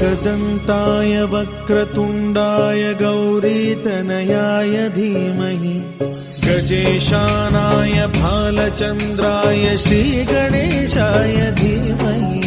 एकदन्ताय वक्रतुण्डाय गौरीतनयाय धीमहि गजेशानाय भालचन्द्राय श्रीगणेशाय धीमहि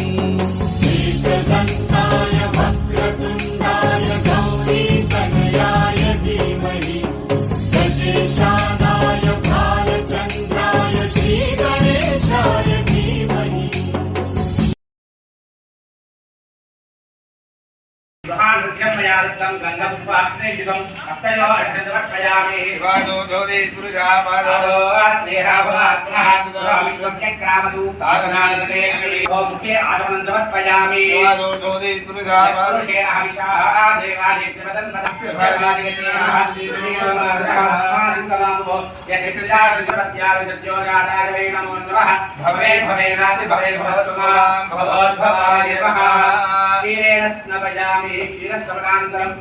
क्षीरस्वकान्तरं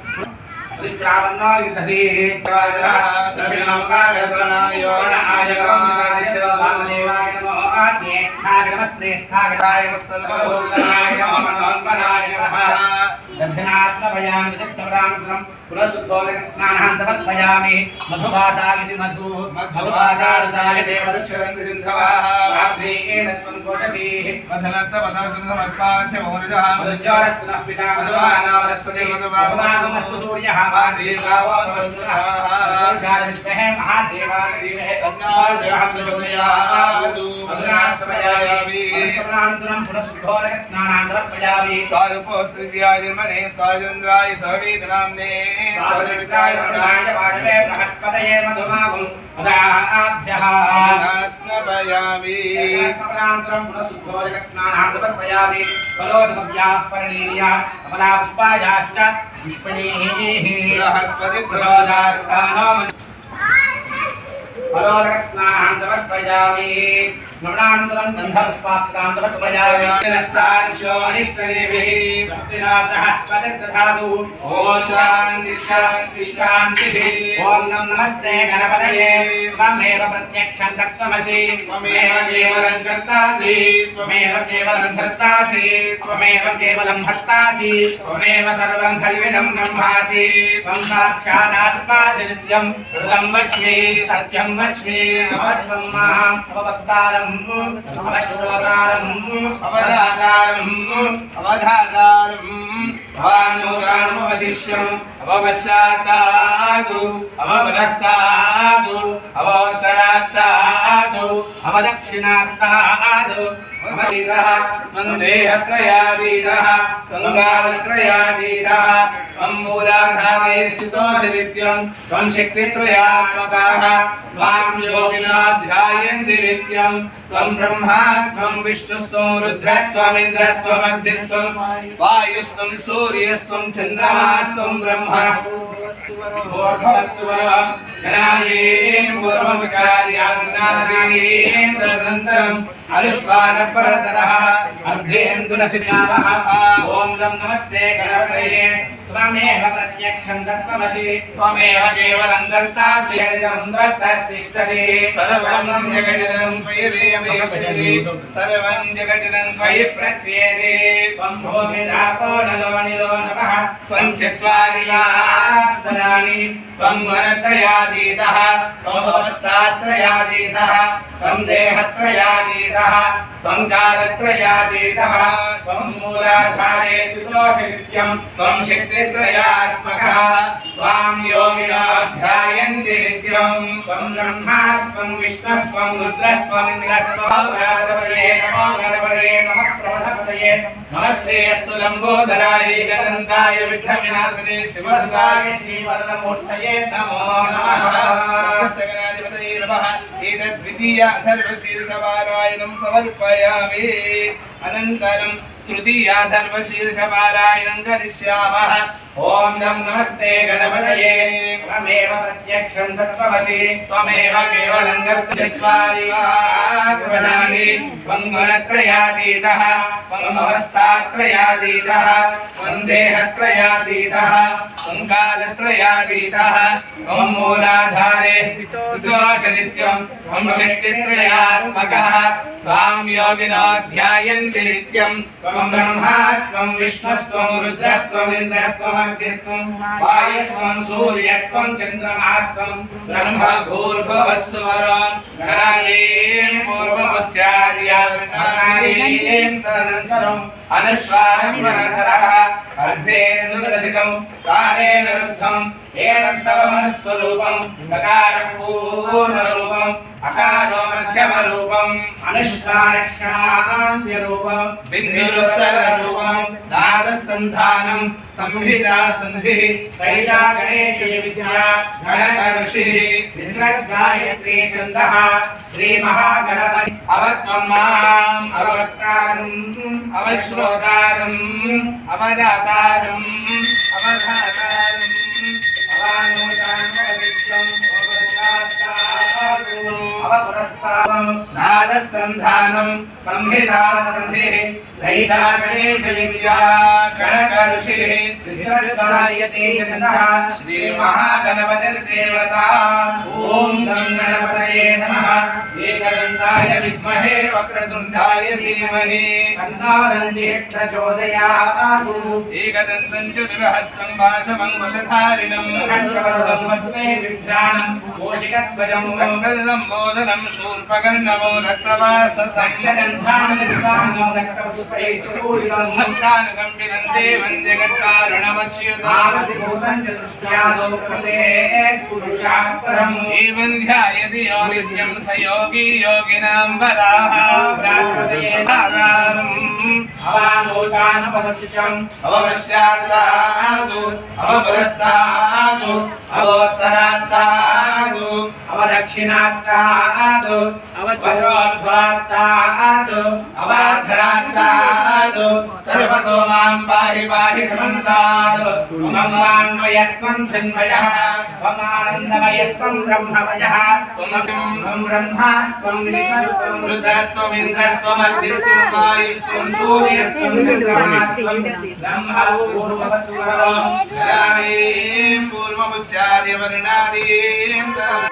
उत्क्रामन्नायुधे श्रवणोकागर्भनाय आशकमादेवाय नमो ज्येष्ठाय नमः श्रेष्ठाय नमः सर्वभूताय नमः दक्षिणास्मयामि दक्षिणान्तरं पुनःशुद्धोदकस्नानं समर्पयामि मधुवातागिति मधुवातारुदाय देवदक्षरन्ति सिन्धवाः रात्रेण स्वङ्कोशभिः मधनत्तमधसमर्पार्थ्य मौर्यः मधुज्योरस्तुनः पिता मधुवानावरस्पति मधुवानमस्तु सूर्यः माद्रीगावो पुरुषाय विद्महे महादेवाय मधुनास्मयामि स्नानान्तरं पुनःशुद्धोदकस्नानं समर्पयामि साधुपोस्त्रियाय निर्मले साजन्द्राय सवेदनाम्ने साधुविताय वाजवे बृहस्पतये मधुमागुं मदाभ्यः स्नापयामि स्नानान्तरं पुनःशुद्धोदकस्नानं समर्पयामि फलोदकव्याः परिणीर्या कमलापुष्पायाश्च पुष्पणीः बृहस्पति प्रसादास्तानं फलोदकस्नानं समर्पयामि स्मरणानन्तरं गन्धपुष्पाक्षतां समर्पयामि नस्तांशोऽनिष्टदेवीः स्वस्तिनाबृहस्पतिर्दधातु ॐ शान्ति शान्ति शान्तिः ॐ नमस्ते गणपतये त्वमेव प्रत्यक्षं तत्त्वमसि त्वमेव केवलं कर्तासि त्वमेव केवलं धर्तासि त्वमेव केवलं भक्तासि त्वमेव सर्वं खल्विदं ब्रह्मासि त्वं साक्षादात्मासि नित्यं हृदं वच्मि सत्यं वच्मि अवत्वं माम् अवभक्तारम् अवधातारम् अवपश्चात्तादु अवपदस्तादु अवोत्तरात्तादु अवदक्षिणात्तादु अवदितः मन्देहत्रयादीतः गङ्गालत्रयादीतः त्वं मूलाधारे स्थितोऽसि नित्यं त्वं शक्तित्रयात्मकः त्वां योगिनो ध्यायन्ति नित्यं त्वं ब्रह्मास्त्वं विष्णुस्त्वं रुद्रस्त्वमिन्द्रस्त्वमग्निस्त्वं वायुस्त्वं सूर्यस्त्वं चन्द्रमास्त्वं ब्रह्म भूर्भुवस्सुवरं गणायेन पूर्वविचार्यान्नादीन तदनन्तरम् अनुस्वारपरतरः अर्धेन्दुनसिद्धावः ॐ नमस्ते गणपतये त्वमेव प्रत्यक्षं तत्त्वमसि त्वमेव केवलं कर्तासि द्रष्टुष्टते सर्वं जगदिदं त्वयि देयमेष्यति सर्वं जगदिदं त्वयि प्रत्येते त्वं भूमिरापो नलो निलो नभः त्वं चत्वारि लानि त्वं वरत्रयातीतः त्वं वस्तात्रयातीतः त्वं देहत्रयातीतः त्वं कालत्रयातीतः त्वं मूलाधारे स्थितोऽसि नित्यं त्वं शक्तित्रयात्मकः त्वां योगिनो ध्यायन्ति नित्यं त्वं ब्रह्मास्त्वं विष्णुस्त्वं रुद्रस्त्वमिन्द्रस्त्वं गणपतये नमो गणपतये नमः प्रमथपतये नमस्ते अस्तु लम्बोदराय गदन्ताय विघ्नविनाशिने शिवसुताय श्रीवरदमूर्तये नमो नमः सर्वस्तगणाधिपतये नमः एतद्वितीय अथर्वशीर्षपारायणं समर्पयामि अनन्तरं तृतीयाधर्वशीर्षपारायणं करिष्यामः ॐ नमस्ते गणपतये त्वमेव प्रत्यक्षं तत्त्वमसि त्वमेव केवलं चत्वारि वाक्पदानि त्वं गुणत्रयातीतः त्वं अवस्थात्रयातीतः त्वं देहत्रयातीतः ओंकारत्रयातीतः ओम मूलाधारे सुश्वासनित्यम् ओम शक्तित्रयात्मकः त्वां योगिनो ध्यायन्ति नित्यम् त्वं ब्रह्मास्त्वं विष्णुस्त्वं रुद्रस्त्वम् इन्द्रस्त्वम् अग्निस्त्वं वायुस्त्वं सूर्यस्त्वं चन्द्रमास्त्वं ब्रह्म भूर्भुवस्सुवरो गणानां पूर्वमुच्चार्य तदनन्तरम् अनुस्वारं परतरः अर्धेन्दुदधिकं कालेन रुद्धम् एतत्तवमनुस्वरूपम् नकारः पूर्णरूपम् अकारो मध्यमरूपम् अनुस्वारशान्त्यरूपम् बिन्दुरुत्तररूपम् द्वादशसन्धानम् संहिता सन्धिः सैषा गणेशविद्या गणकऋषिः विसृज्गायत्री छन्दः श्रीमहागणपति अवत्वं माम् अवक्तारम् अवश्रोतारम् अवदातारम् अवधातारम् नादसन्धानं संहिता सन्धिः सैषा गणेशविद्या गणकऋषिः विसर्गायते यतः श्रीमहागणपतिर्देवता ॐ तं गणपतये नमः एकदन्ताय विद्महे वक्रतुण्डाय धीमहि तन्नो दन्तिः प्रचोदयात् एकदन्तं चतुर्हस्तं भासमङ्कुशधारिणं लम्बोदरं शूर्पकर्णवो रक्तवाससं भक्तानुकम्पितं देवं जगत्कारणमच्युताम् एवं ध्यायति यो नित्यं स योगी योगिनां वराः अवपश्चात्तादु अवपुरस्तादु अवोत्तरात्तादु अवदक्षिणात्तादु अवचरोर्ध्वात्तादु अवाधरात्तादु सर्वतो मां पाहि पाहि समन्तात् ममान्वयस्वं चिन्मयः त्वमानन्दमयस्त्वं ब्रह्ममयः त्वमसिं ब्रह्मास्त्वं विष्णुस्त्वं रुद्रस्त्वम् इन्द्रस्त्वम् अग्निस्त्वं वायुस्त्वं सूर्यस्त्वं चन्द्रमास्त्वं ब्रह्मभूर्भुवस्सुवरो पूर्वमुच्चार्य वर्णादीं